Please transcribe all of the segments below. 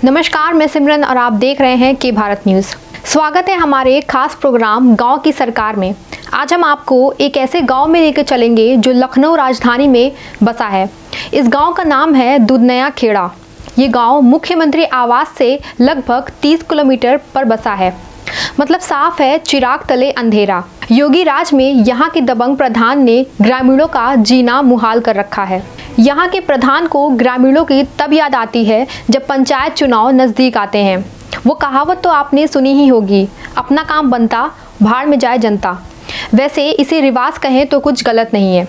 नमस्कार, मैं सिमरन और आप देख रहे हैं के भारत न्यूज़। स्वागत है हमारे खास प्रोग्राम गांव की सरकार में। आज हम आपको एक ऐसे गांव में लेकर चलेंगे जो लखनऊ राजधानी में बसा है। इस गांव का नाम है दुधनया खेड़ा। ये गांव मुख्यमंत्री आवास से लगभग 30 किलोमीटर पर बसा है। मतलब साफ है, चिराग तले अंधेरा। योगी राज में यहाँ के दबंग प्रधान ने ग्रामीणों का जीना मुहाल कर रखा है। यहाँ के प्रधान को ग्रामीणों की तब याद आती है जब पंचायत चुनाव नज़दीक आते हैं। वो कहावत तो आपने सुनी ही होगी, अपना काम बनता भाड़ में जाए जनता। वैसे इसे रिवाज कहें तो कुछ गलत नहीं है।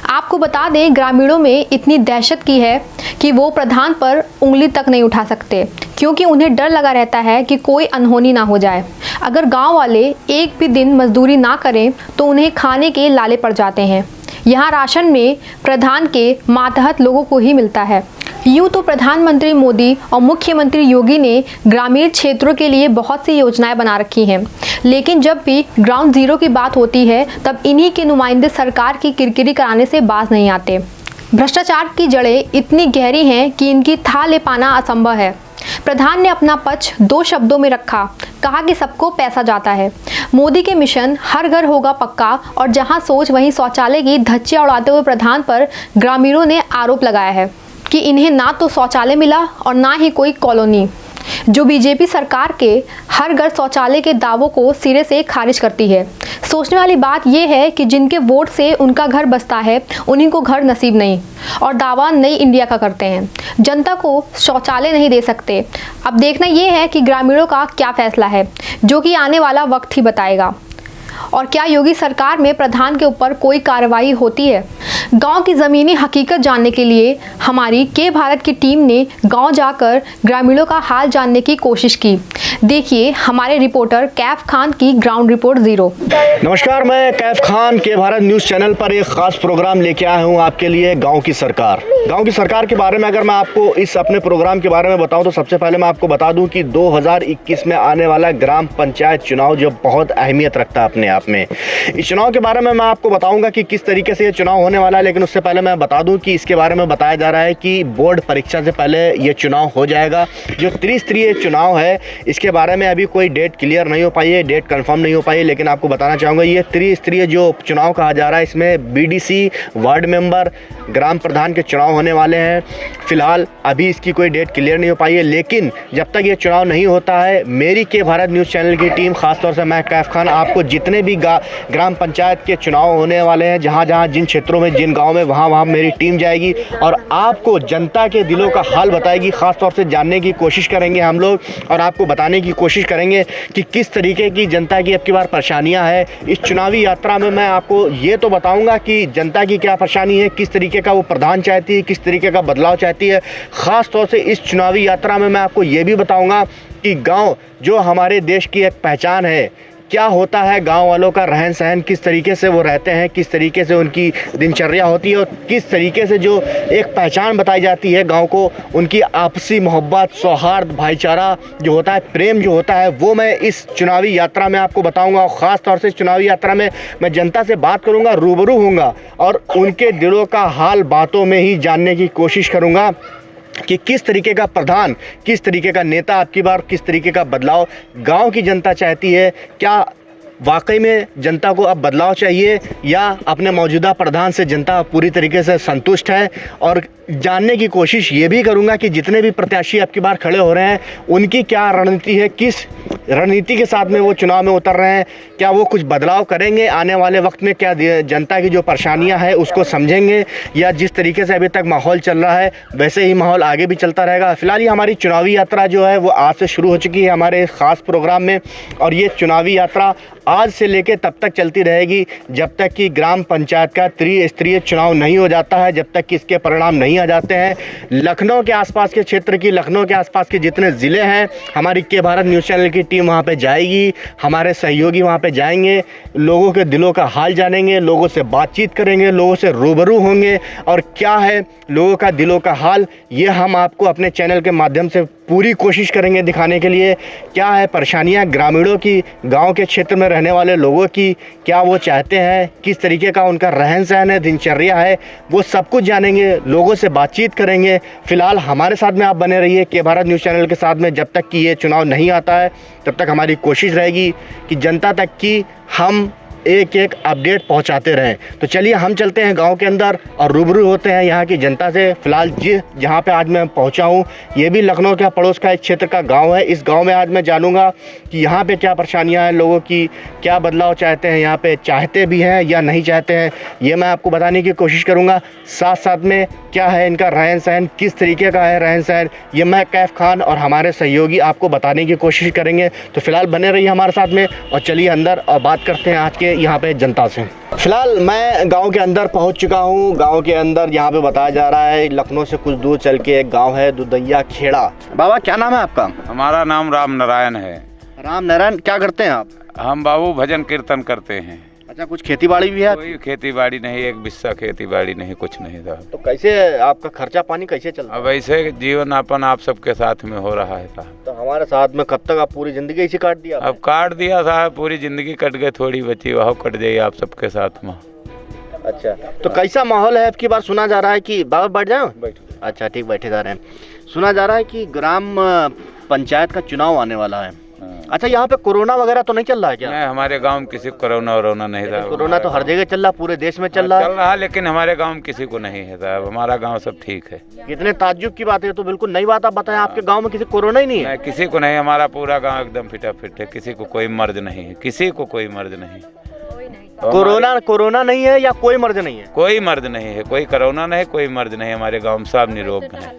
आपको बता दें, ग्रामीणों में इतनी दहशत की है कि वो प्रधान पर उंगली तक नहीं उठा सकते, क्योंकि उन्हें डर लगा रहता है कि कोई अनहोनी ना हो जाए। अगर गांव वाले एक भी दिन मजदूरी ना करें तो उन्हें खाने के लाले पड़ जाते हैं। यहाँ राशन में प्रधान के मातहत लोगों को ही मिलता है। यूँ तो प्रधानमंत्री मोदी और मुख्यमंत्री योगी ने ग्रामीण क्षेत्रों के लिए बहुत सी योजनाएं बना रखी हैं, लेकिन जब भी ग्राउंड जीरो की बात होती है तब इन्हीं के नुमाइंदे सरकार की किरकिरी कराने से बाज नहीं आते। भ्रष्टाचार की जड़ें इतनी गहरी हैं कि इनकी था ले पाना असंभव है। प्रधान ने अपना पक्ष 2 शब्दों में रखा, कहा कि सबको पैसा जाता है। मोदी के मिशन हर घर होगा पक्का और जहां सोच वहीं शौचालय की धज्जियां उड़ाते हुए प्रधान पर ग्रामीणों ने आरोप लगाया है कि इन्हें ना तो शौचालय मिला और ना ही कोई कॉलोनी, जो बीजेपी सरकार के हर घर शौचालय के दावों को सिरे से खारिज करती है। सोचने वाली बात यह है कि जिनके वोट से उनका घर बसता है उन्हीं को घर नसीब नहीं और दावा नई इंडिया का करते हैं। जनता को शौचालय नहीं दे सकते। अब देखना यह है कि ग्रामीणों का क्या फैसला है, जो कि आने वाला वक्त ही बताएगा। और क्या योगी सरकार में प्रधान के ऊपर कोई कार्रवाई होती है? गांव की ज़मीनी हकीकत जानने के लिए हमारी के भारत की टीम ने गांव जाकर ग्रामीणों का हाल जानने की कोशिश की। देखिए हमारे रिपोर्टर कैफ खान की ग्राउंड रिपोर्ट 0। नमस्कार, मैं कैफ खान के भारत न्यूज़ चैनल पर एक ख़ास प्रोग्राम लेके आया हूँ आपके लिए। गाँव की सरकार के बारे में अगर मैं आपको इस अपने प्रोग्राम के बारे में बताऊँ तो सबसे पहले मैं आपको बता दूँ कि 2021 में आने वाला ग्राम पंचायत चुनाव जो बहुत अहमियत रखता है अपने आप में। इस चुनाव के बारे में मैं आपको बताऊंगा कि किस तरीके से ये चुनाव होने वाला है, लेकिन उससे पहले मैं बता दूं कि इसके बारे में बताया जा रहा है कि बोर्ड परीक्षा से पहले ये चुनाव हो जाएगा। जो त्रिस्तरीय चुनाव है इसके बारे में अभी कोई डेट क्लियर नहीं हो पाई है, डेट कंफर्म नहीं हो पाई है, लेकिन आपको बताना चाहूँगा ये त्रिस्तरीय जो चुनाव कहा जा रहा है इसमें BDC, वार्ड मेंबर, ग्राम प्रधान के चुनाव होने वाले हैं। फिलहाल अभी इसकी कोई डेट क्लियर नहीं हो पाई है, लेकिन जब तक ये चुनाव नहीं होता है मेरी के भारत न्यूज़ चैनल की टीम, खासतौर से मैं कैफ खान, आपको जितने भी ग्राम पंचायत के चुनाव होने वाले हैं, जहाँ जिन क्षेत्रों में, जिन गाँव में, वहाँ मेरी टीम जाएगी और आपको जनता के दिलों का हाल बताएगी। ख़ासतौर से जानने की कोशिश करेंगे हम लोग और आपको बताने की कोशिश करेंगे कि किस तरीके की जनता की अब की बार परेशानियाँ हैं। इस चुनावी यात्रा में मैं आपको ये तो बताऊँगा कि जनता की क्या परेशानी है, किस तरीके का वो प्रधान चाहती है, किस तरीके का बदलाव चाहती है। ख़ास तौर से इस चुनावी यात्रा में मैं आपको ये भी बताऊंगा कि गांव जो हमारे देश की एक पहचान है, क्या होता है गांव वालों का रहन सहन, किस तरीके से वो रहते हैं, किस तरीके से उनकी दिनचर्या होती है और किस तरीके से जो एक पहचान बताई जाती है गांव को, उनकी आपसी मोहब्बत, सौहार्द, भाईचारा जो होता है, प्रेम जो होता है, वो मैं इस चुनावी यात्रा में आपको बताऊंगा। और ख़ास तौर से चुनावी यात्रा में मैं जनता से बात करूँगा, रूबरू होऊंगा और उनके दिलों का हाल बातों में ही जानने की कोशिश करूँगा कि किस तरीके का प्रधान, किस तरीके का नेता आपकी बार, किस तरीके का बदलाव गांव की जनता चाहती है। क्या वाकई में जनता को अब बदलाव चाहिए या अपने मौजूदा प्रधान से जनता पूरी तरीके से संतुष्ट है? और जानने की कोशिश ये भी करूंगा कि जितने भी प्रत्याशी अब की बार खड़े हो रहे हैं उनकी क्या रणनीति है, किस रणनीति के साथ में वो चुनाव में उतर रहे हैं, क्या वो कुछ बदलाव करेंगे आने वाले वक्त में, क्या जनता की जो परेशानियां हैं उसको समझेंगे या जिस तरीके से अभी तक माहौल चल रहा है वैसे ही माहौल आगे भी चलता रहेगा। फिलहाल ये हमारी चुनावी यात्रा जो है वो आज से शुरू हो चुकी है हमारे ख़ास प्रोग्राम में और ये चुनावी यात्रा आज से लेकर तब तक चलती रहेगी जब तक कि ग्राम पंचायत का त्रिस्तरीय चुनाव नहीं हो जाता है, जब तक कि इसके परिणाम नहीं आ जाते हैं। लखनऊ के आसपास के क्षेत्र की, लखनऊ के आसपास के जितने ज़िले हैं, हमारी के भारत न्यूज़ चैनल की टीम टीम वहाँ पे जाएगी, हमारे सहयोगी वहाँ पे जाएंगे, लोगों के दिलों का हाल जानेंगे, लोगों से बातचीत करेंगे, लोगों से रूबरू होंगे और क्या है लोगों का दिलों का हाल, ये हम आपको अपने चैनल के माध्यम से पूरी कोशिश करेंगे दिखाने के लिए। क्या है परेशानियां ग्रामीणों की, गांव के क्षेत्र में रहने वाले लोगों की, क्या वो चाहते हैं, किस तरीके का उनका रहन सहन है, दिनचर्या है, वो सब कुछ जानेंगे, लोगों से बातचीत करेंगे। फिलहाल हमारे साथ में आप बने रहिए के भारत न्यूज़ चैनल के साथ में। जब तक कि ये चुनाव नहीं आता है तब तक हमारी कोशिश रहेगी कि जनता तक की हम एक एक अपडेट पहुंचाते रहें। तो चलिए हम चलते हैं गांव के अंदर और रूबरू होते हैं यहाँ की जनता से। फिलहाल जहाँ पे आज मैं पहुंचा हूँ ये भी लखनऊ के पड़ोस का एक क्षेत्र का गांव है। इस गांव में आज मैं जानूंगा कि यहाँ पे क्या परेशानियाँ हैं लोगों की, क्या बदलाव चाहते हैं, यहाँ पे चाहते भी हैं या नहीं चाहते हैं, ये मैं आपको बताने की कोशिश करूँगा। साथ साथ में क्या है इनका रहन सहन, किस तरीके का है रहन सहन, ये मैं कैफ खान और हमारे सहयोगी आपको बताने की कोशिश करेंगे। तो फिलहाल बने रहिए हमारे साथ में और चलिए अंदर और बात करते हैं आज के यहाँ पे जनता से। फिलहाल मैं गांव के अंदर पहुंच चुका हूं। गांव के अंदर यहाँ पे बताया जा रहा है लखनऊ से कुछ दूर चल के एक गांव है दुदैया खेड़ा। बाबा क्या नाम है आपका? हमारा नाम राम नारायण है। राम नारायण, क्या करते हैं आप? हम बाबू भजन कीर्तन करते हैं। अच्छा, कुछ खेती बाड़ी भी है? कोई खेती बाड़ी नहीं, एक बिस्सा खेती बाड़ी नहीं, कुछ नहीं था। तो कैसे आपका खर्चा पानी कैसे चलता है? अब ऐसे जीवन यापन आप सबके साथ में हो रहा है साहब। तो हमारे साथ में कब तक आप पूरी जिंदगी इसी काट दिया? अब काट दिया साहब, पूरी जिंदगी कट गई, थोड़ी बची वह कट जाइए आप सबके साथ में। अच्छा, तो कैसा माहौल है आपकी बार? सुना जा रहा है कि बाबा बैठ जाओ। अच्छा ठीक, बैठे जा रहे हैं। सुना जा रहा है कि ग्राम पंचायत का चुनाव आने वाला है। अच्छा, यहाँ पे कोरोना वगैरह तो नहीं चल रहा है क्या? नहीं, हमारे गांव में किसी को कोरोना वरोना नहीं था। कोरोना तो हर जगह चल रहा, पूरे देश में चल रहा है, लेकिन हमारे गाँव में किसी को नहीं है साहब। हमारा गाँव सब ठीक है। कितने ताज्जुब की बात है, तो बिल्कुल नई बात आप बताएं, आपके गांव में किसी कोरोना ही नहीं है? किसी को नहीं, हमारा पूरा गांव एकदम फिटा फिट है, किसी को कोई मर्ज नहीं है, किसी को कोई मर्ज नहीं। कोरोना नहीं है या कोई मर्ज नहीं है? कोई मर्ज नहीं है, कोई कोरोना नहीं, कोई मर्ज नहीं। हमारे गांव में सब निरोग है,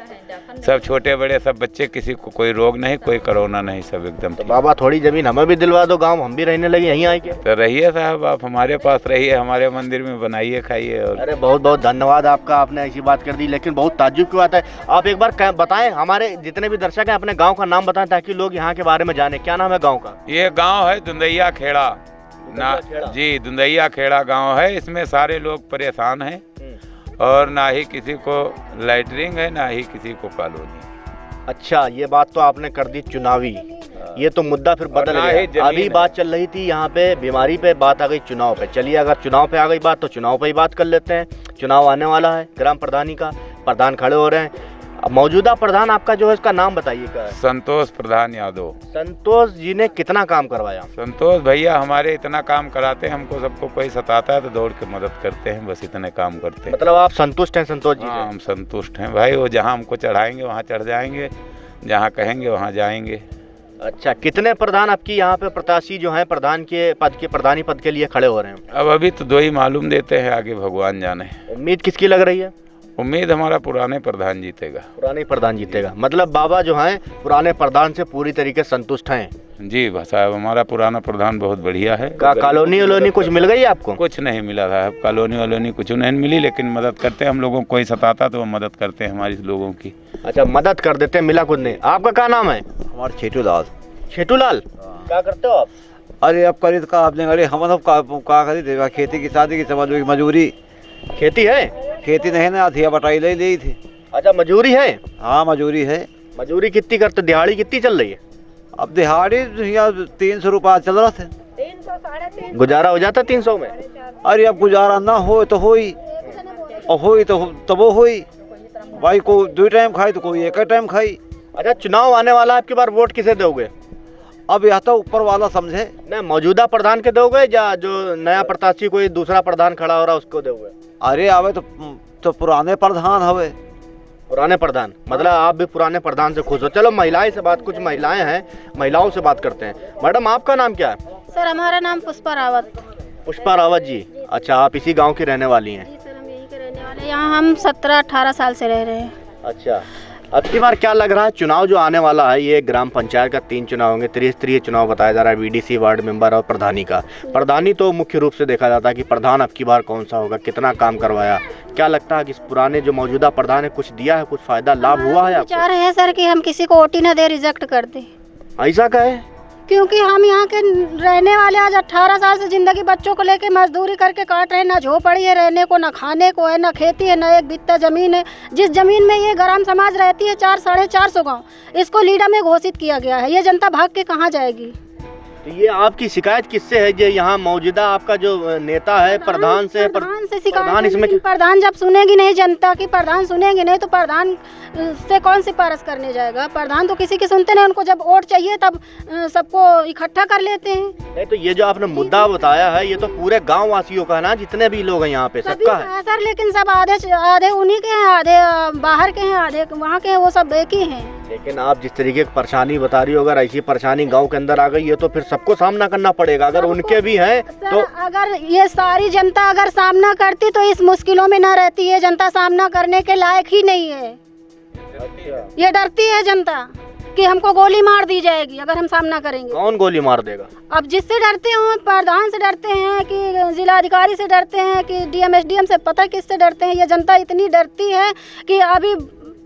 सब छोटे बड़े सब बच्चे, किसी को कोई रोग नहीं, कोई कोरोना नहीं, सब एकदम। तो बाबा थोड़ी जमीन हमें भी दिलवा दो, गांव हम भी रहने लगे, यहीं आए के। तो रहिए साहब, आप हमारे पास रहिए, हमारे मंदिर में बनाइए, खाइए। और अरे बहुत बहुत धन्यवाद आपका, आपने ऐसी बात कर दी। लेकिन बहुत ताज्जुब की बात है, आप एक बार बताएं, हमारे जितने भी दर्शक हैं अपने गाँव का नाम बताएं ताकि लोग यहाँ के बारे में जाने। क्या नाम है गाँव का? ये गाँव है दुदैया खेड़ा ना जी, दुदैया खेड़ा गाँव है। इसमें सारे लोग परेशान हैं और ना ही किसी को लाइटरिंग है, ना ही किसी को कॉलोनी। अच्छा, ये बात तो आपने कर दी चुनावी, ये तो मुद्दा फिर बदल गया। अभी बात चल रही थी यहाँ पे बीमारी पे, बात आ गई चुनाव पे। चलिए अगर चुनाव पे आ गई बात तो चुनाव पे ही बात कर लेते हैं। चुनाव आने वाला है ग्राम प्रधानी का, प्रधान खड़े हो रहे हैं। मौजूदा प्रधान आपका जो है इसका नाम बताइएगा। संतोष प्रधान यादव। संतोष जी ने कितना काम करवाया? संतोष भैया हमारे इतना काम कराते हैं, हमको सबको कोई सताता है तो दौड़ के मदद करते हैं, बस इतने काम करते हैं। मतलब आप संतुष्ट हैं संतोष जी से? हाँ, हम संतुष्ट हैं भाई। वो जहाँ हमको चढ़ाएंगे वहाँ चढ़ जाएंगे, जहाँ कहेंगे वहाँ जाएंगे। अच्छा, कितने प्रधान आपकी यहाँ पे प्रत्याशी जो हैं प्रधान के पद के, प्रधानी पद के लिए खड़े हो रहे हैं? अब अभी तो 2 ही मालूम देते हैं, आगे भगवान जाने। उम्मीद किसकी लग रही है? उम्मीद हमारा पुराने प्रधान जीतेगा। पुराने प्रधान जीतेगा, मतलब बाबा जो हैं पुराने प्रधान से पूरी तरीके से संतुष्ट हैं? जी साहब, हमारा पुराना प्रधान बहुत बढ़िया है। कॉलोनी वलोनी कुछ मिल गई आपको? कुछ नहीं मिला था कॉलोनी वलोनी, कुछ नहीं मिली, लेकिन मदद करते हैं हम लोगों को। कोई सताता तो वो मदद करते हैं हमारी लोगों की। अच्छा, मदद कर देते हैं, मिला कुछ नहीं। आपका क्या नाम है? हमारे छेटू लाल। छेटू लाल, क्या करते हो आप? अरे अब करी तो आपने, अरे हम सब का करी थे, खेती की शादी की समझ लो, मजूरी। खेती है? खेती नहीं ना, अधिया बटाई ले ली थी। अच्छा, मजूरी है? हाँ मजूरी है। मजूरी कितनी करते? दिहाड़ी कितनी चल रही है? अब दिहाड़ी 300 रुपया चल रहा था। 300 गुजारा हो जाता 300 में? अरे अब गुजारा ना हो तो होई, और होई तो तब होई भाई। कोई 2 टाइम खाई तो कोई 1 टाइम खाई। अच्छा, चुनाव आने वाला है, आपकी बार वोट किसे दोगे? अब यह तो ऊपर वाला समझे। नहीं, मौजूदा प्रधान के दोगे या जो नया प्रत्याशी कोई दूसरा प्रधान खड़ा हो रहा है उसको दोगे? अरे आवे तो पुराने प्रधान हवे। पुराने प्रधान, मतलब आप भी पुराने प्रधान से खुश हो। चलो महिलाएं से बात, कुछ महिलाएं हैं, महिलाओं से बात करते हैं। मैडम, आपका नाम क्या है? सर, हमारा नाम पुष्पा रावत। पुष्पा रावत जी, अच्छा, आप इसी गांव की रहने वाली हैं? जी सर, हम यहीं के रहने वाले हैं। यहाँ हम 17-18 साल से रह रहे हैं। अच्छा, अब की बार क्या लग रहा है, चुनाव जो आने वाला है, ये ग्राम पंचायत का 3 चुनाव होंगे, त्रिस्तरीय चुनाव बताया जा रहा है, बीडीसी, वार्ड मेंबर और प्रधानी का। प्रधानी तो मुख्य रूप से देखा जाता है कि प्रधान अब की बार कौन सा होगा, कितना काम करवाया, क्या लगता है कि पुराने जो मौजूदा प्रधान है कुछ दिया है, कुछ फायदा लाभ हुआ है आपको? विचार है सर कि हम किसी को वोट ही ना दे, रिजेक्ट कर दे। ऐसा का है? क्योंकि हम यहाँ के रहने वाले आज 18 साल से ज़िंदगी बच्चों को लेके मजदूरी करके काट रहे हैं। ना झोपड़ी है रहने को, ना खाने को है, ना खेती है, ना एक बित्ता ज़मीन है। जिस ज़मीन में ये ग्राम समाज रहती है 400-450 गाँव, इसको लीडा में घोषित किया गया है। ये जनता भाग के कहाँ जाएगी? तो ये आपकी शिकायत किससे है? ये यहाँ मौजूदा आपका जो नेता है प्रधान से शिकायत प्रधान इसमें प्रधान जब सुनेगी नहीं जनता की, प्रधान सुनेगी नहीं तो प्रधान से कौन सिफारिश करने जाएगा? प्रधान तो किसी की सुनते नहीं, उनको जब वोट चाहिए तब सबको इकट्ठा कर लेते हैं। नहीं, तो ये जो आपने मुद्दा बताया है ये तो पूरे गाँव वासियों का है ना, जितने भी लोग हैं यहाँ पे सबका है सर, लेकिन सब आधे उन्हीं के हैं, आधे बाहर के हैं, आधे वहाँ के हैं, वो सब एक ही हैं। लेकिन आप जिस तरीके की परेशानी बता रही हो, अगर ऐसी परेशानी गांव के अंदर आ गई है तो फिर सबको सामना करना पड़ेगा। अगर उनके भी हैं तो अगर ये सारी जनता अगर सामना करती तो इस मुश्किलों में ना रहती है। जनता सामना करने के लायक ही नहीं है। ये डरती है जनता कि हमको गोली मार दी जाएगी अगर हम सामना करेंगे। कौन गोली मार देगा? अब जिससे डरते हो, प्रधान से डरते हैं कि जिलाधिकारी से डरते हैं कि डीएम एसडीएम से, पता किससे डरते हैं? ये जनता इतनी डरती है कि अभी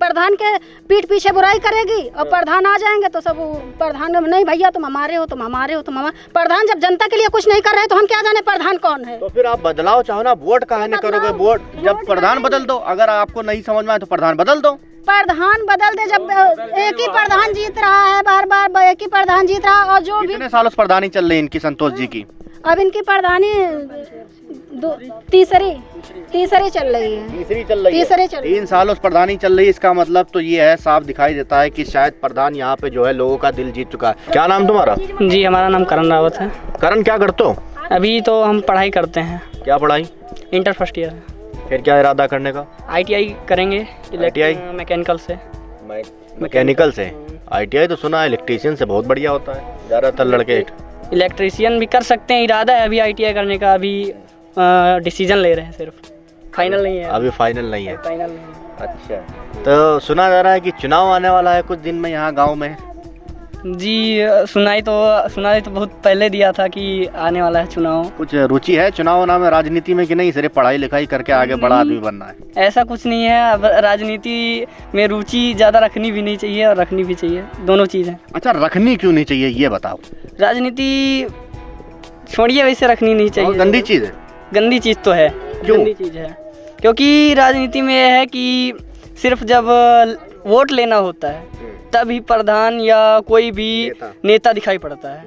प्रधान के पीठ पीछे बुराई करेगी और प्रधान आ जाएंगे तो सब प्रधान नहीं, भैया तुम हमारे हो, तुम हमारे हो, तुम हमारे। प्रधान जब जनता के लिए कुछ नहीं कर रहे तो हम क्या जाने प्रधान कौन है? तो फिर आप बदलाव चाहो ना, वोट काहे नहीं करोगे? वोट जब प्रधान बदल दो, अगर आपको नहीं समझ में आए तो प्रधान बदल दो। प्रधान बदल दे, जब एक ही प्रधान जीत रहा है, बार बार एक ही प्रधान जीत रहा है। और जो भी कितने सालों से प्रधानी चल रही है इनकी, संतोष जी की? अब इनकी प्रधानी तीसरी चल रही है। तीसरी चल रही है। 3 सालों से प्रधानी चल रही है। इसका मतलब तो ये है, साफ दिखाई देता है कि शायद प्रधान यहाँ पे जो है लोगों का दिल जीत चुका है। क्या नाम तुम्हारा? जी, हमारा नाम करण रावत है। करण, क्या करते हो? अभी तो हम पढ़ाई करते हैं। क्या पढ़ाई? Inter first year. फिर क्या इरादा करने का? ITI करेंगे, ITI? मैकेनिकल से। मैकेनिकल से? ITI तो सुना है इलेक्ट्रीशियन से बहुत बढ़िया होता है, ज़्यादातर लड़के। इलेक्ट्रीशियन भी कर सकते हैं, इरादा है अभी ITI करने का। अभी डिसीजन ले रहे हैं, सिर्फ फाइनल नहीं है। अभी फाइनल नहीं है? फाइनल नहीं है। अच्छा, तो सुना जा रहा है कि चुनाव आने वाला है कुछ दिन में यहाँ गांव में। जी, सुनाई तो बहुत पहले दिया था कि आने वाला है चुनाव। कुछ रुचि है चुनाव में, राजनीति में कि नहीं सिर्फ पढ़ाई लिखाई करके आगे बड़ा आदमी बनना है? ऐसा कुछ नहीं है। अब राजनीति में रुचि ज़्यादा रखनी भी नहीं चाहिए और रखनी भी चाहिए, दोनों चीज़ है। अच्छा, रखनी क्यों नहीं चाहिए ये बताओ? राजनीति छोड़िए, वैसे रखनी नहीं चाहिए। गंदी चीज़ है। गंदी चीज़ तो है। क्यों? गंदी चीज़ है क्योंकि राजनीति में यह है कि सिर्फ जब वोट लेना होता है तभी प्रधान या कोई भी नेता दिखाई पड़ता है।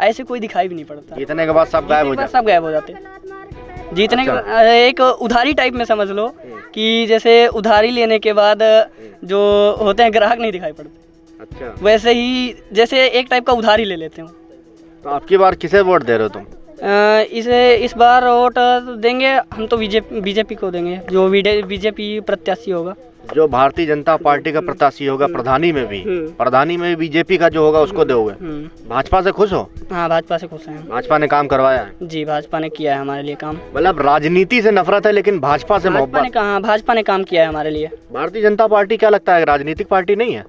ऐसे कोई दिखाई भी नहीं पड़ता। जीतने के बाद सब गायब हो जाते। सब गायब हो जाते। जीतने के बाद एक उधारी टाइप में समझ लो कि जैसे उधारी लेने के बाद जो होते हैं ग्राहक नहीं दिखाई पड़ते। अच्छा, वैसे ही जैसे एक टाइप का उधारी ले लेते हो। तो आपकी बार किसे वोट दे रहे हो तुम? इस बार वोट देंगे हम तो बीजेपी को देंगे, जो बीजेपी प्रत्याशी होगा। जो भारतीय जनता पार्टी का प्रत्याशी होगा प्रधानी में भी बीजेपी का जो होगा उसको दोगे। भाजपा से खुश हो? हाँ, भाजपा से खुश हैं। भाजपा ने काम करवाया है? जी, भाजपा ने किया है हमारे लिए काम। मतलब राजनीति से नफरत है लेकिन भाजपा से मोहब्बत? भाजपा ने काम किया है हमारे लिए। भारतीय जनता पार्टी क्या लगता है राजनीतिक पार्टी नहीं है?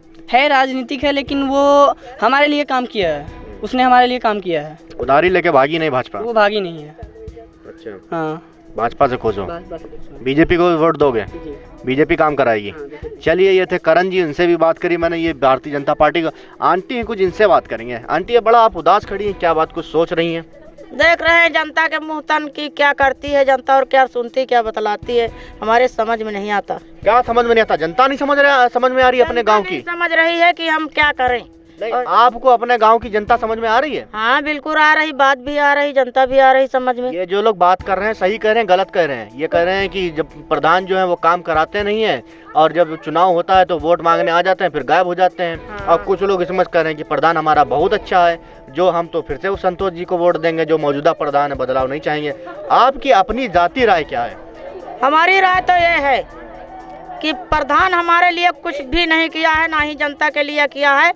राजनीतिक है लेकिन वो हमारे लिए काम किया है, उसने हमारे लिए काम किया है। उधारी लेके भागी नहीं भाजपा? वो भागी नहीं है। अच्छा, हाँ, भाजपा से खुश हो? बीजेपी को वोट दोगे? बीजेपी काम कराएगी। चलिए, ये थे करण जी, उनसे भी बात करी मैंने, ये भारतीय जनता पार्टी का। आंटी हैं कुछ, इनसे बात करेंगे। आंटी, ये बड़ा आप उदास खड़ी हैं, क्या बात, कुछ सोच रही हैं? देख रहे हैं जनता के मुंह तन की क्या करती है जनता और क्या सुनती, क्या बतलाती है, हमारे समझ में नहीं आता। क्या समझ में नहीं आता? जनता नहीं समझ में आ रही है अपने गाँव की? समझ रही है कि हम क्या करें। नहीं, आपको अपने गांव की जनता समझ में आ रही है? हाँ, बिल्कुल आ रही, बात भी आ रही, जनता भी आ रही समझ में। ये जो लोग बात कर रहे हैं सही कह रहे हैं गलत कह रहे हैं? ये कह रहे हैं कि जब प्रधान जो है वो काम कराते नहीं है और जब चुनाव होता है तो वोट मांगने आ जाते हैं फिर गायब हो जाते हैं। हाँ। और कुछ लोग समझ कर रहे हैं कि प्रधान हमारा बहुत अच्छा है, जो हम तो फिर से उस संतोष जी को वोट देंगे जो मौजूदा प्रधान है, बदलाव नहीं चाहेंगे। आपकी अपनी जाती राय क्या है? हमारी राय तो ये है कि प्रधान हमारे लिए कुछ भी नहीं किया है, ना ही जनता के लिए किया है,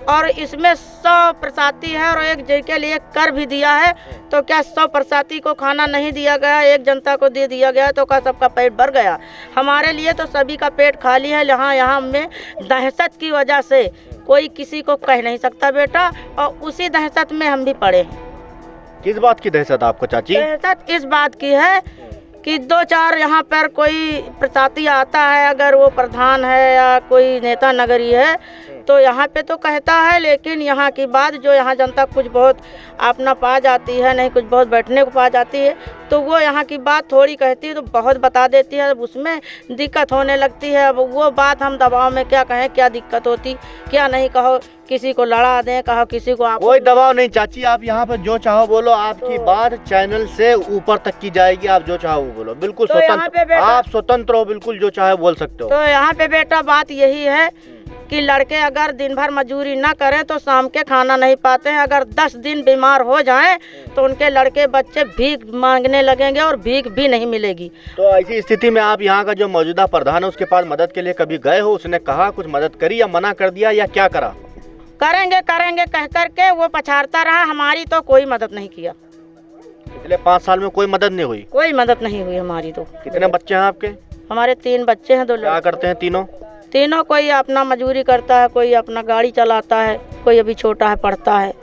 और इसमें 100% है और एक जन के लिए कर भी दिया है। तो क्या 100% को खाना नहीं दिया गया, एक जनता को दे दिया गया तो क्या सबका पेट भर गया? हमारे लिए तो सभी का पेट खाली है। यहाँ में दहशत की वजह से कोई किसी को कह नहीं सकता बेटा, और उसी दहशत में हम भी पड़े हैं। किस बात की दहशत आपको चाची? दहशत इस बात की है कि 2-4 यहाँ पर कोई प्रजाति आता है, अगर वो प्रधान है या कोई नेता नगरी है तो यहाँ पे तो कहता है, लेकिन यहाँ की बात जो यहाँ जनता कुछ बहुत अपना पा जाती है, नहीं कुछ बहुत बैठने को पा जाती है, तो वो यहाँ की बात थोड़ी कहती है तो बहुत बता देती है, अब उसमें दिक्कत होने लगती है। अब वो बात हम दबाव में क्या कहें, क्या दिक्कत होती क्या नहीं, कहो किसी को लड़ा दें, कहो किसी को आप। कोई दबाव नहीं चाची, आप यहाँ पर जो चाहो बोलो, आपकी बात चैनल से ऊपर तक की जाएगी, आप जो चाहो वो बोलो, बिल्कुल तो यहाँ पे स्वतंत्र, बेटा- आप स्वतंत्र हो, बिल्कुल जो चाहे बोल सकते हो। तो यहाँ पे बेटा बात यही है कि लड़के अगर दिन भर मजदूरी ना करें तो शाम के खाना नहीं पाते हैं। अगर 10 दिन बीमार हो जाएं तो उनके लड़के बच्चे भीख मांगने लगेंगे और भीख भी नहीं मिलेगी। तो ऐसी स्थिति में आप यहाँ का जो मौजूदा प्रधान है उसके पास मदद के लिए कभी गए हो? उसने कहा कुछ मदद करी या मना कर दिया या क्या करा? करेंगे करेंगे कह करके वो पछाड़ता रहा, हमारी तो कोई मदद नहीं किया। पिछले 5 साल में कोई मदद नहीं हुई? कोई मदद नहीं हुई हमारी तो। कितने बच्चे हैं आपके? हमारे 3 बच्चे हैं, 2 क्या लड़के। करते हैं तीनों? तीनों कोई अपना मजदूरी करता है, कोई अपना गाड़ी चलाता है, कोई अभी छोटा है पढ़ता है,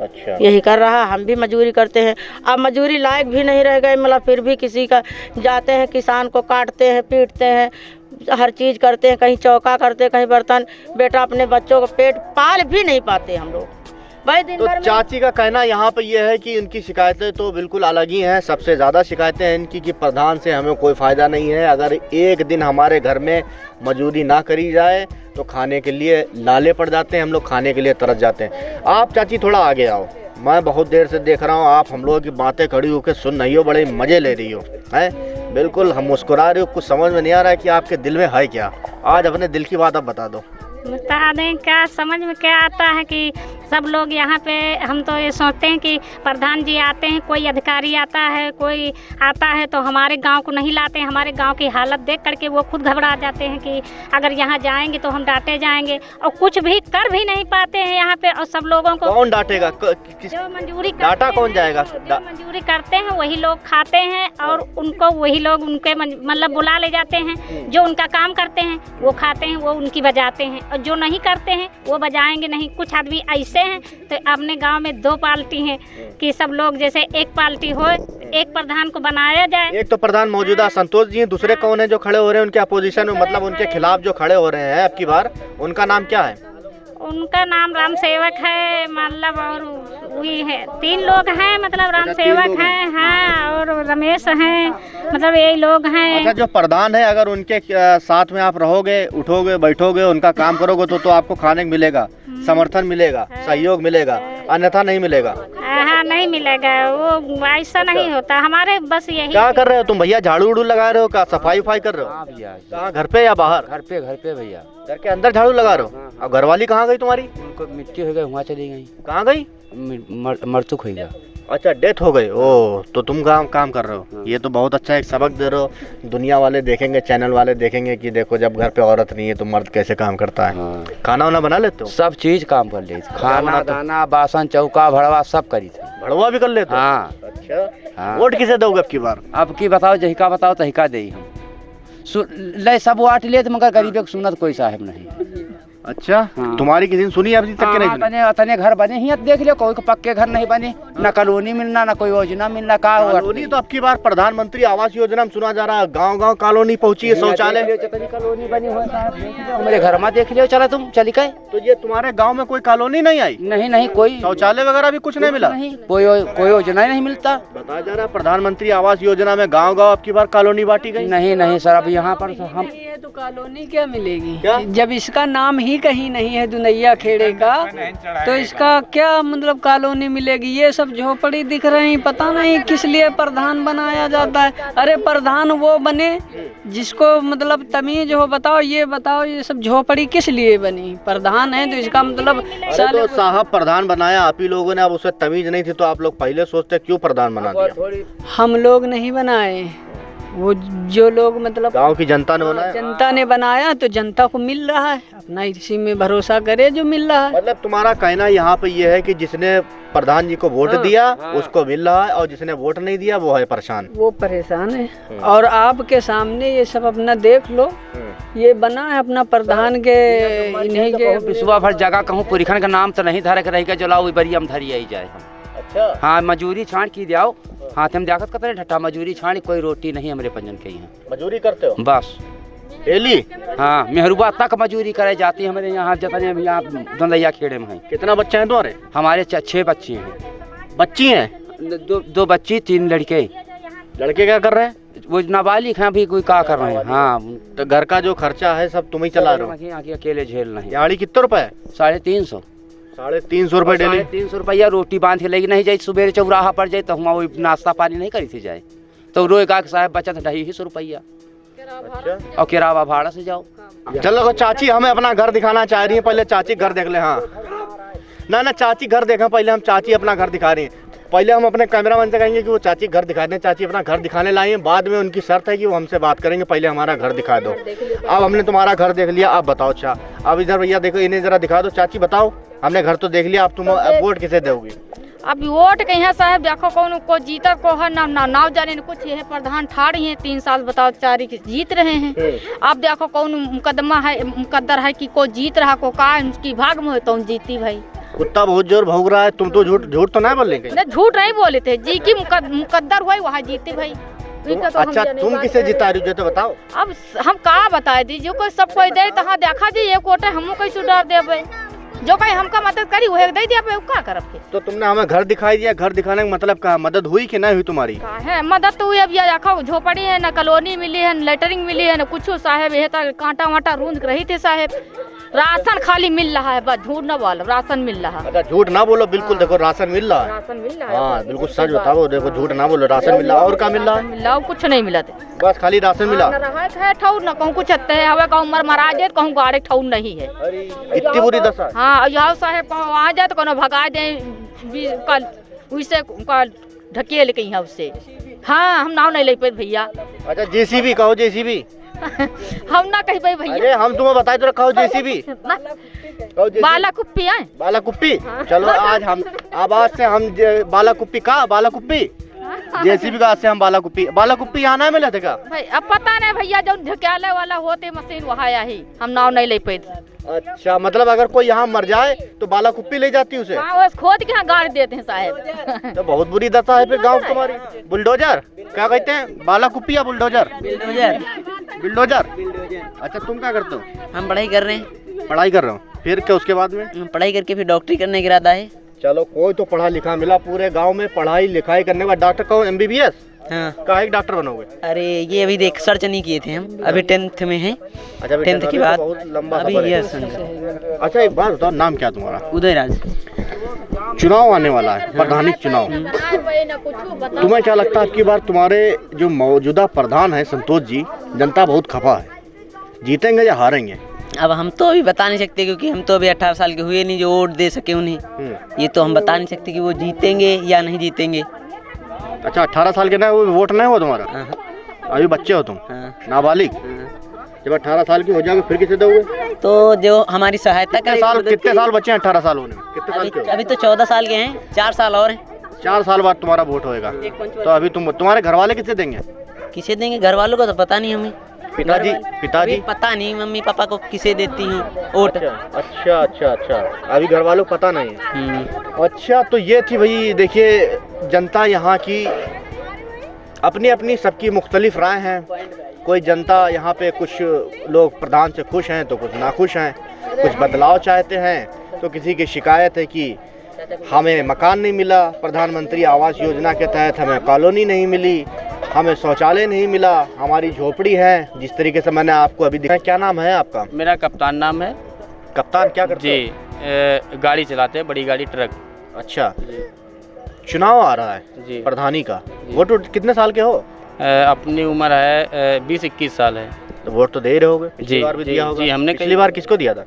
अच्छा, यही कर रहा है। हम भी मजदूरी करते हैं, अब मजदूरी लायक भी नहीं रह गए, मतलब फिर भी किसी का जाते हैं, किसान को काटते हैं, पीटते हैं, हर चीज़ करते हैं, कहीं चौका करते, कहीं बर्तन। बेटा अपने बच्चों को पेट पाल भी नहीं पाते हम लोग भाई दिन तो भर में। चाची का कहना यहाँ पे ये है कि इनकी शिकायतें तो बिल्कुल अलग ही हैं। सबसे ज़्यादा शिकायतें हैं इनकी कि प्रधान से हमें कोई फ़ायदा नहीं है। अगर एक दिन हमारे घर में मजदूरी ना करी जाए तो खाने के लिए लाले पड़ जाते हैं, हम लोग खाने के लिए तरस जाते हैं। आप चाची थोड़ा आगे आओ, मैं बहुत देर से देख रहा हूँ, आप हम लोगों की बातें खड़ी होकर सुन रही हो, बड़े मज़े ले रही हो, हैं बिल्कुल हम मुस्कुरा रहे हो। कुछ समझ में नहीं आ रहा है कि आपके दिल में है क्या। आज अपने दिल की बात आप बता दो। बता दें, क्या समझ में क्या आता है कि सब लोग यहाँ पे, हम तो ये सोचते हैं कि प्रधान जी आते हैं, कोई अधिकारी आता है, कोई आता है तो हमारे गांव को नहीं लाते हैं। हमारे गांव की हालत देख करके वो खुद घबरा जाते हैं कि अगर यहाँ जाएंगे तो हम डांटे जाएंगे, और कुछ भी कर भी नहीं पाते हैं यहाँ पे। और सब लोगों को कौन डांटेगा? जो मंजूरी डाटा कौन जाएगा? जो मंजूरी करते हैं वही लोग खाते हैं, और उनको वही लोग उनके मतलब बुला ले जाते हैं। जो उनका काम करते हैं वो खाते हैं, वो उनकी बजाते हैं, और जो नहीं करते हैं वो बजाएंगे नहीं। कुछ आदमी ऐसे हैं तो अपने गांव में 2 पार्टी हैं कि सब लोग जैसे एक पार्टी हो, एक प्रधान को बनाया जाए। एक तो प्रधान मौजूदा संतोष जी हैं, दूसरे कौन है जो खड़े हो रहे हैं उनके अपोजिशन में, मतलब उनके खिलाफ जो खड़े हो रहे हैं अब की बार, उनका नाम क्या है? उनका नाम राम सेवक है, मतलब और वही है, 3 लोग हैं, मतलब राम सेवक हैं, हाँ, और रमेश हैं, मतलब यही लोग हैं। अच्छा, जो प्रधान है अगर उनके साथ में आप रहोगे, उठोगे, बैठोगे, उनका काम करोगे तो आपको खाने को मिलेगा, समर्थन मिलेगा, सहयोग मिलेगा, अन्यथा नहीं मिलेगा। हाँ, नहीं मिलेगा, वो ऐसा नहीं होता हमारे। बस यही। क्या कर रहे हो तुम भैया? झाड़ू उड़ू लगा रहे हो क्या? सफाई उफाई कर रहे हो? हाँ भैया। कहाँ, घर पे या बाहर? घर पे भैया। घर के अंदर झाड़ू लगा रहे हो? अब घरवाली कहाँ गई तुम्हारी? उनको मिट्टी हो गई, वहाँ चली गई। कहाँ गई? मरतुक हो गया। अच्छा, डेथ हो गई। ओ, तो तुम काम कर रहे हो। ये तो बहुत अच्छा एक सबक दे रहे हो। दुनिया वाले देखेंगे, चैनल वाले देखेंगे कि देखो जब घर पे औरत नहीं है तो मर्द कैसे काम करता है। हाँ। खाना वाना बना लेते हो? सब चीज काम कर ले, खाना दाना, बासन, चौका, भड़वा सब करी थी। भड़वा भी कर लेते हो? हाँ। अच्छा, हाँ। वोट किसे दोगे अब की बार? अब की बताओ, जहिका बताओ तहिका दे हम ले, सब वाट ले, मगर गरीब को सुनत कोई साहब नहीं। अच्छा, हाँ। तुम्हारी किसी ने सुनी अभी तक के नहीं सुनी? तने घर बने ही देख लियो, कोई पक्के घर नहीं बने, न कॉलोनी मिलना, न कोई योजना मिलना। का कॉलोनी तो अब की बार प्रधानमंत्री आवास योजना में सुना जा रहा है, गांव-गांव कॉलोनी पहुंची है, शौचालय। कॉलोनी बनी हुई मेरे घर में देख लियो, चला तुम चली गए। तो ये तुम्हारे गांव में कोई कॉलोनी नहीं आई? नहीं, कोई शौचालय वगैरह भी कुछ नहीं मिला? नहीं, कोई योजना नहीं मिलता। बताया जा रहा है प्रधानमंत्री आवास योजना में गांव-गांव अब की बार कॉलोनी बांटी गई। नहीं सर, अब यहाँ पर हम ये तो कॉलोनी क्या मिलेगी? क्या? जब इसका नाम ही कहीं नहीं है दुनैया खेड़े का, तो इसका क्या मतलब कॉलोनी मिलेगी? ये सब झोपड़ी दिख रहे हैं, पता नहीं किस लिए प्रधान बनाया जाता है। अरे प्रधान वो बने जिसको मतलब तमीज हो। बताओ, ये बताओ, ये सब झोपड़ी किस लिए बनी? प्रधान है तो इसका मतलब तो साहब प्रधान बनाया आप ही लोगों ने, अब उसे तमीज नहीं थी तो आप लोग पहले सोचते क्यों प्रधान बना दिया? हम लोग नहीं बनाए, वो जो लोग मतलब गांव की जनता ने बनाया। जनता ने बनाया, तो जनता को मिल रहा है, अपना इसी में भरोसा करे जो मिल रहा है। मतलब तुम्हारा कहना यहाँ पे ये है कि जिसने प्रधान जी को वोट दिया उसको मिल रहा है, और जिसने वोट नहीं दिया वो है परेशान। वो परेशान है। और आपके सामने ये सब अपना देख लो, ये बना है अपना प्रधान के, इन्हीं के विश्वा भर जगह कहूँ पुरिखन का नाम तो नहीं धरे के रही के जो लाओ बरी हम धरी आई जाए हम। अच्छा, हाँ, मजूरी छाण की दियाओ, हाथ में जाकत कतरे ठट्ठा मजूरी छाणी, कोई रोटी नहीं हमारे पंजन के यहाँ। मजूरी करते हो? बस डेली? हाँ, मेहरुबा तक मजूरी करे जाती है हमारे यहाँ जितने भी यहाँ दंदैया खेड़े में हैं। कितना बच्चे हैं तुम्हारे? हमारे 6 बच्चे हैं। बच्ची हैं? दो बच्ची 3 लड़के। लड़के क्या कर रहे हैं? वो नाबालिग हैं, अभी कोई क्या कर रहे हैं। हाँ, तो घर का जो खर्चा है सब तुम ही चला रहे हो? यहाँ अकेले झेल रहे हैं। दिहाड़ी कितने रुपए है? 350। 350 रुपए डेली? 300 रुपया रोटी बांध के लेगी नहीं जाए, सुबह चौराहा पर जाए तो हम वो नाश्ता पानी नहीं करी थी जाए तो रोए का साहब बचत 250 रुपया और किराया भाड़ा से जाओ। चलो चाची हमें अपना घर दिखाना चाह रही है, पहले चाची घर देख ले। हाँ ना चाची घर देखा, पहले हम चाची अपना घर दिखा रही है। पहले हम अपने कैमरामैन से कहेंगे कि वो चाची घर दिखा दें। चाची अपना घर दिखाने लाई हैं, बाद में उनकी शर्त है कि वो हमसे बात करेंगे, पहले हमारा घर दिखा दो। अब हमने तुम्हारा घर देख लिया, अब बताओ चा। अब इधर भैया देखो, इन्हें जरा दिखा दो। चाची बताओ, हमने घर तो देख लिया, अब तुम वोट किसे दोगी? अब वोट कहीं साहब देखो कौन को जीता को है ना नाव जाने कुछ ये प्रधान ठाड़ी है 3 साल बताओ चारी जीत रहे हैं। अब देखो कौन मुकदमा है मुकद्दर है कि को जीत रहा को का उसकी भाग में तो जीती भाई। कुत्ता बहुत जोर भौंक रहा है, तुम तो झूठ तो नहीं बोल रहे? झूठ नहीं बोले थे जी की मुकद्दर हुआ वहाँ जीती भाई। तो अच्छा तुम किसे जिता रही हो तो बताओ। अब हम कहा बताए दीजिए, कोई सब कोई दे तहाँ देखा जी एक वोट है हमको कैसे डर दे जो कहीं हमका मदद करी वह दे दिया क्या करब के। तो तुमने हमें घर दिखाई दिया, घर दिखाने का मतलब क्या मदद हुई कि नहीं हुई तुम्हारी? है मदद तो हुई, अब ये देखो झोपड़ी है ना कॉलोनी मिली है न लेटरिंग मिली है न कुछ साहेब ये कांटा वाटा रूंद रही थे साहेब। राशन खाली मिल रहा है, बस झूठ न बोलो राशन मिल रहा है। अच्छा झूठ ना बोलो, बिल्कुल देखो राशन मिल रहा है। राशन मिल रहा है हाँ बिल्कुल सच बताओ, देखो झूठ ना बोलो, राशन मिल रहा है। और क्या मिल रहा है? मिल रहा कुछ नहीं मिला थे, बस खाली राशन मिला। न कहूँ कुछ है हवे कहूँ मरा जाए कहूँ गाड़े ठौर नहीं है। इतनी बुरी दशा? हाँ यहाँ साहेब कहूँ आ जाए तो कहूँ भगा दे उसे ढकेल के यहाँ उससे। हाँ हम नाव नहीं ले पाए भैया। अच्छा जेसीबी कहो, जेसीबी हम ना कह पाए भैया। अरे हम तुम्हें बताए तो कहो जेसीबी। बाला कुप्पी है, बाला कुप्पी। चलो आज हम आज से हम बाला कुप्पी का बाला कुप्पी जेसीबी का आज से हम बाला कुप्पी यहाँ नहीं मिले थे क्या? भाई अब पता नहीं भैया जो ढकेले वाला होते मशीन वहाँ ही हम नाव नहीं ले पाए। अच्छा मतलब अगर कोई यहाँ मर जाए तो बाला कुप्पी ले जाती उसे? हाँ खोद के यहाँ गाड़ देते हैं साहेब। तो बहुत बुरी दशा है फिर गाँव तुम्हारी। बुलडोजर क्या कहते हैं, बाला कुप्पी या बुलडोजर? बुलडोजर। अच्छा तुम क्या करते हो? हम पढ़ाई कर रहे हैं। पढ़ाई कर रहे हो, फिर क्या उसके बाद में? पढ़ाई करके फिर डॉक्टरी करने का इरादा है। चलो कोई तो पढ़ा लिखा मिला पूरे गांव में, पढ़ाई लिखाई करने का। डॉक्टर कौन? MBBS? हाँ। का एक डॉक्टर बनोगे? अरे ये अभी देख सर्च नहीं किए थे हम, अभी 10th में हैं। अच्छा 10th के बाद बहुत लंबा अभी सफर है। यस। अच्छा एक बात बताओ, नाम क्या तुम्हारा? उदयराज। चुनाव आने वाला है, प्रधानी चुनाव। तुम्हें क्या लगता है कि बार तुम्हारे जो मौजूदा प्रधान है संतोष जी, जनता बहुत खफा है, जीतेंगे या हारेंगे? अब हम तो अभी बता नहीं सकते क्योंकि हम तो अभी 18 साल के हुए नहीं जो वोट दे सके उन्हें। ये तो हम बता नहीं सकते कि वो जीतेंगे या नहीं जीतेंगे। अच्छा 18 साल के ना वो वोट नहीं हुआ तुम्हारा? अभी बच्चे हो तुम, नाबालिग। जब 18 साल की हो जाओगे फिर किसे दोगे? तो जो हमारी सहायता कितने साल बच्चे हैं 18 साल होने में? कितने साल के? अभी तो 14 साल के हैं, 4 साल और हैं। 4 साल बाद तुम्हारा वोट होएगा। तो अभी तुम्हारे घर वाले किसे देंगे? किसे देंगे घर वालों को तो पता नहीं हमें। पिताजी पता नहीं, मम्मी पापा को किसे देती हूँ वोट। अच्छा अभी घर वालों को पता नहीं है। अच्छा तो ये थी भाई, देखिए जनता यहाँ की अपनी अपनी सबकी मुख्तलिफ राय हैं। कोई जनता यहाँ पे कुछ लोग प्रधान से खुश हैं तो कुछ नाखुश हैं, कुछ बदलाव चाहते हैं तो किसी की शिकायत है कि हमें मकान नहीं मिला, प्रधानमंत्री आवास योजना के तहत हमें कॉलोनी नहीं मिली, हमें शौचालय नहीं मिला, हमारी झोपड़ी है। जिस तरीके से मैंने आपको अभी दिखाया। क्या नाम है आपका? मेरा कप्तान नाम है। कप्तान क्या करते जी? गाड़ी चलाते हैं, बड़ी गाड़ी, ट्रक। अच्छा चुनाव आ रहा है जी प्रधानी का। वोट कितने साल के हो? अपनी उम्र है 20-21 साल है। तो वोट तो दे रहे होगे? जी बार भी दिया होगा। जी हमने पिछली बार किसको दिया था?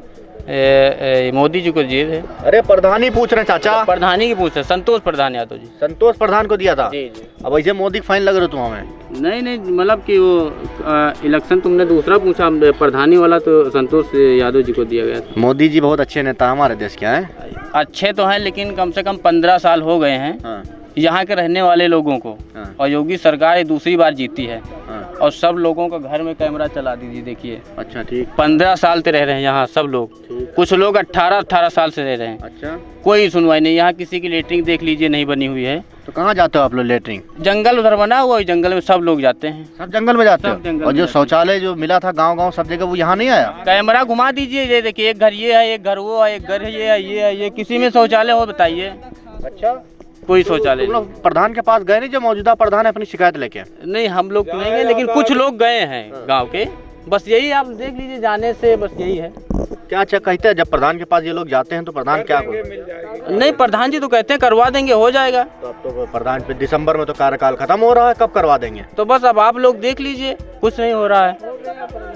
मोदी जी को दिए थे। अरे प्रधानी पूछ रहे चाचा। प्रधानी की पूछ रहे, संतोष प्रधान यादव जी। संतोष प्रधान को दिया था? जी। अब ऐसे मोदी फाइन लग रहे तुम हमें? नहीं मतलब कि वो इलेक्शन तुमने दूसरा पूछा, प्रधानी वाला तो संतोष यादव जी को दिया गया था। मोदी जी बहुत अच्छे नेता हमारे देश के हैं। अच्छे तो हैं लेकिन कम से कम 15 साल हो गए हैं यहाँ के रहने वाले लोगों को। और योगी सरकार दूसरी बार जीती है और सब लोगों का घर में कैमरा चला दीजिए, देखिए। अच्छा ठीक। 15 साल से रह रहे हैं यहाँ सब लोग, कुछ लोग 18 साल से रह रहे हैं। अच्छा। कोई सुनवाई नहीं, यहाँ किसी की लेटरिन देख लीजिए नहीं बनी हुई है, तो कहाँ जाते हो आप लोग लेटरिंग? जंगल उधर बना हुआ है, जंगल में सब लोग जाते हैं। सब जंगल में जाते सब जंगल हो? और में जो जाते शौचालय जो मिला था गांव-गांव सब जगह, वो यहाँ नहीं आया? कैमरा घुमा दीजिए, ये देखिए एक घर ये है, एक घर वो है, एक घर ये है, ये है, ये किसी में शौचालय हो बताइए? अच्छा, कोई शौचालय तुम लोग प्रधान के पास गए नहीं? जो मौजूदा प्रधान है अपनी शिकायत लेके? नहीं, हम लोग तो नहीं गए, लेकिन कुछ लोग गए हैं गाँव के। बस यही आप देख लीजिए, जाने से बस यही है। क्या अच्छा कहते हैं जब प्रधान के पास ये लोग जाते हैं तो प्रधान क्या बोलते? नहीं, प्रधान जी तो कहते हैं करवा देंगे, हो जाएगा। तो अब तो प्रधान पे दिसंबर में तो कार्यकाल खत्म हो रहा है, कब करवा देंगे? तो बस अब आप लोग देख लीजिए, कुछ नहीं हो रहा है।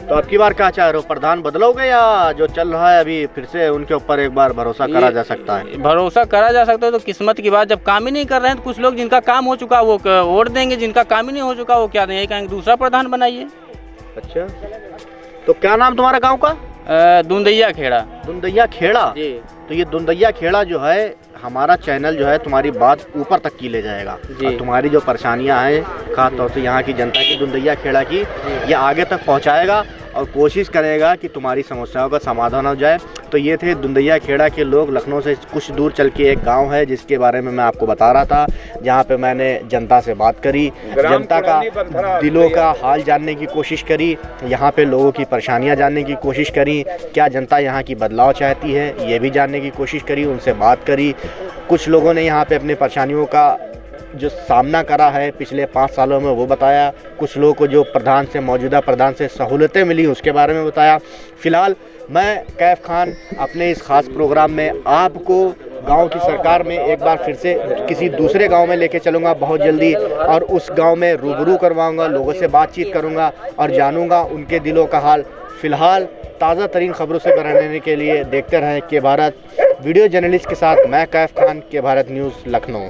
तो अब की बार क्या चाह रहे हो, प्रधान बदलोगे या जो चल रहा है अभी फिर से उनके ऊपर एक बार भरोसा करा जा सकता है? भरोसा करा जा सकता है तो किस्मत की बात, जब काम ही नहीं कर रहे हैं तो कुछ लोग जिनका काम हो चुका वो वोट देंगे, जिनका काम ही नहीं हो चुका वो क्या देंगे, कहेंगे दूसरा प्रधान बनाइए। अच्छा, तो क्या नाम तुम्हारा गाँव का? दुंदैया खेड़ा। दुंदैया खेड़ा जी। तो ये दुंदैया खेड़ा जो है, हमारा चैनल जो है तुम्हारी बात ऊपर तक की ले जाएगा और तुम्हारी जो परेशानियां हैं खास तौर से यहाँ की जनता की, दुंदैया खेड़ा की, ये आगे तक पहुँचाएगा और कोशिश करेगा कि तुम्हारी समस्याओं का समाधान हो जाए। तो ये थे दुंदैया खेड़ा के लोग। लखनऊ से कुछ दूर चल के एक गांव है जिसके बारे में मैं आपको बता रहा था, जहां पे मैंने जनता से बात करी, जनता का दिलों का हाल जानने की कोशिश करी, यहाँ पे लोगों की परेशानियां जानने की कोशिश करी, क्या जनता यहाँ की बदलाव चाहती है ये भी जानने की कोशिश करी, उनसे बात करी। कुछ लोगों ने यहाँ पे अपनी परेशानियों का जो सामना करा है पिछले 5 सालों में वो बताया, कुछ लोगों को जो प्रधान से, मौजूदा प्रधान से सहूलतें मिली उसके बारे में बताया। फ़िलहाल मैं कैफ खान अपने इस ख़ास प्रोग्राम में आपको गांव की सरकार में एक बार फिर से किसी दूसरे गांव में लेके चलूँगा बहुत जल्दी, और उस गांव में रूबरू करवाऊँगा, लोगों से बातचीत करूँगा और जानूँगा उनके दिलों का हाल। फ़िलहाल ताज़ा तरीन खबरों से बरहने के लिए देखते रहें के भारत। वीडियो जर्नलिस्ट के साथ मैं कैफ खान, के भारत न्यूज़, लखनऊ।